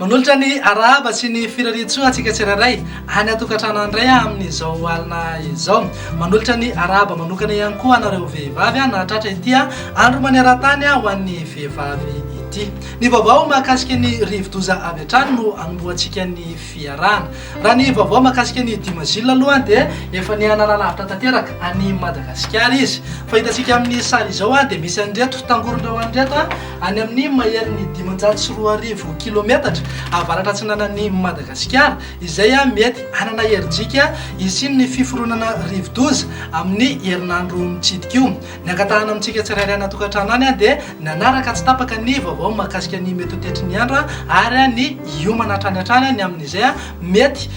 manolotra ny araba sy ny firaritsoa atsika tsirairay any atokantrano andray amin'izao alina izao. Manolotra ny araba manokana ihany koa anareo vehivavy nahatratra ity andro maneran-tany ho an'ny vehivavy ity. Ny vaovao mahakasika ny rivo-doza avy hatrany no anomboantsika ny fiarahana. Raha ny vaovao mahakasika ny Dimazila aloha dia efa ny analalafitra tanteraka any Madagasikara izy. Fahitantsika amin'ny sary izao dia misy andreto tangorona andreto any amin'ny mahery ny 540 kilometatra avaratra atsinanan'ny Madagasikara, izay mety anana herijika isiny ny fiforonana rivo-doza amin'ny herinandro mitsidika io. Ny ankatahana amintsika tsirairay natokantrano any dia nanaraka tsy tapaka ny vaovao mahakasika ny mety ho tetry ny andro ary ny iomana hatrany hatrany ny amin'izay mety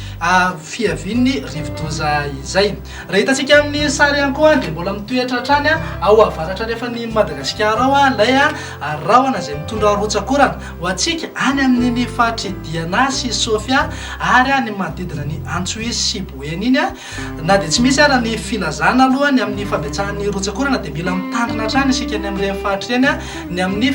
fiavian'ny rivo-doza izay. Raha hitantsika amin'ny sary ihany koa dia mbola mitoetra hatrany ao avaratra rehefa ny Madagasikara ao ilay rahona izay mitondra rotsakorana ho antsika any amin'ny fahatry Diana sy Sofia ary ny manodidina ny Antsohihy sy Boeny iny na dia tsy misy ary ny filazana aloha ny amin'ny fampiatsahan'ny rotsakorana dia mila mitandrina hatrany isika ny amin'ireny fahatry ireny ny amin'ny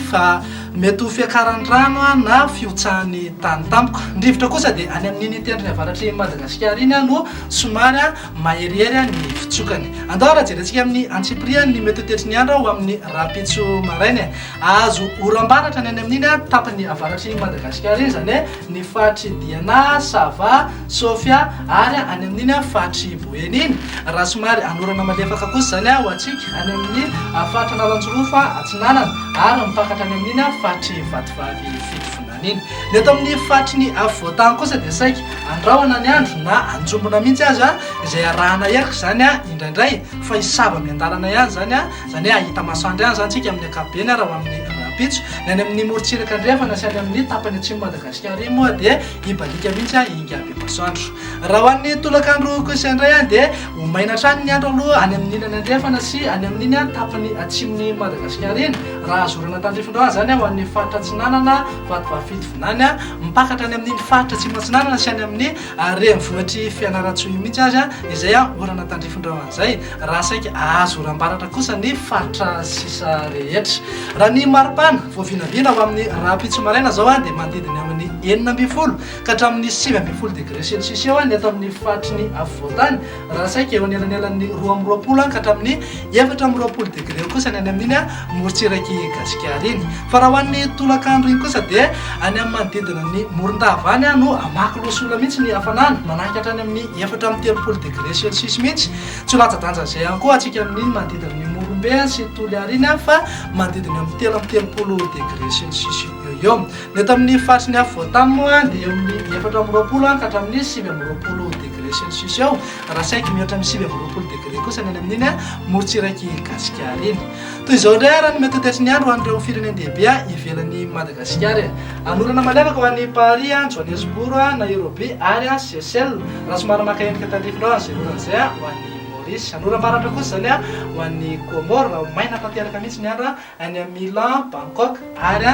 mety ho fiakaran-drano na fiotsahan'ny tany tampoka. Ndrivotra kosa dia any amin'ny tendrony avaratry Madagasikara iny no somary maherihery ny fitsokany. Andao raha jerentsika amin'ny Antsipria ny mety ho tetry ny andro ho amin'ny rapitso maraina azo oram-baratra ny any amin'iny tapany avaratry Madagasikara iny, zany ny fahatry Diana, Sava, Sofia ary any amin'iny fahatry Boeny iny. Raha somary anorana malefaka kosa zany ho antsika any amin'ny fahatry Nalanjorofa Atsinanana ary mipakatra any amin'iny fahatry Vatovavy Fitofonana iny. Ny eto amin'ny fahatry ny Voatany kosa dia saika andrahoana ny andro na anjombona mihitsy azy izay arahana erika zany indraindray fa hisava miandalana ihany zany ahita masoandro ihany zany tsika amin'ny ankapobeny raha ho amin'ny rapitso. Ny any amin'ny morontsiraka andrefana sy any amin'ny tapany atsimo Madagasikara iny moa dia hibalika mihitsy ingaby masoandro. Raha ho an'ny tolakandro kosa indray dia ho maina hatrany ny andro aloha any amin'ny ilany andrefana sy any amin'iny tapany atsimony Madagasikara iny. Raha azorana tandrifindreo zany ho an'ny faritra Atsinanana, Vatovavy Fitofonana, mipakatra any amin'iny faritra Atsimo Atsinanana sy any amin'ny renivohitry Fianarantsoa mihitsy azy izay orana tandrifindreo an'izay raha saika azo oram-baratra kosa ny faritra sisa rehetra. Raha ny maripana voavinavina ho amin'ny rapitso maraina zao dia manodidina amin'ny 9 ka hatramin'ny 9 degré celsius eo ny eto amin'ny fahatry ny Voatany. Raha saika eo anelanelan'ny 12 ka hatramin'ny 14 degré kosa ny any amin'iny morontsiraky Gasikara iny. Fa raha ho an'ny tolakandro iny kosa dia any amin'ny manodidina ny Morondava any no amaky losola mihitsy ny hafanana manahaka hatrany amin'ny 13 degré celsius mihitsy. Tsy ho latsa-danja izay ihany koa atsika amin'iny manodidina ny Morombe sy Toliara iny fa manodidina amin'ny 13 degré celsius eo. Ny eto amin'ny fahatry ny Voatany moa dia eo amin'ny 14 ka hatramin'ny 20 degré celsius eo. Raha saika mihoatra amin'ny 20 degré kosa ny amin'iny morontsiraky Gasikara iny. Toy izao indray raha ny mety ho tetry ny andro ho an'ireo firenendehibe ivelan'ny Madagasikara. Anorana malefaka ho an'ny Paris, Johannesburg, Nairobi ary Seychelles. Raha somary maka endrika tandrifindreo izay oran'izay ho an'ny Maurice. Anoram-baratra kosa zany ho an'ny Comore raha maina tanteraka mihitsy ny andro any Milan, Bangkok ary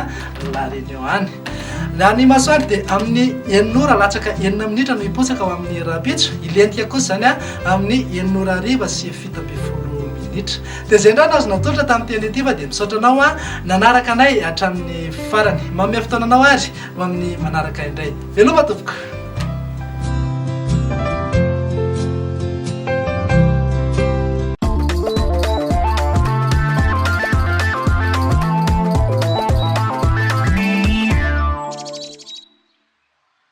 La Réunion any. Raha ny masoandro dia amin'ny 9 ora latsaka 9 minitra no hipotsaka ho amin'ny rapitso. Ilentika kosa zany amin'ny 9 ora hariva sy 7 minitra. Dia izay indray nazo natolotra tamin'ny teny ity fa dia misaotra anao nanaraka anay hatramin'ny farany. Manome fotoananao azy ho amin'ny manaraka indray. Veloma tompoko.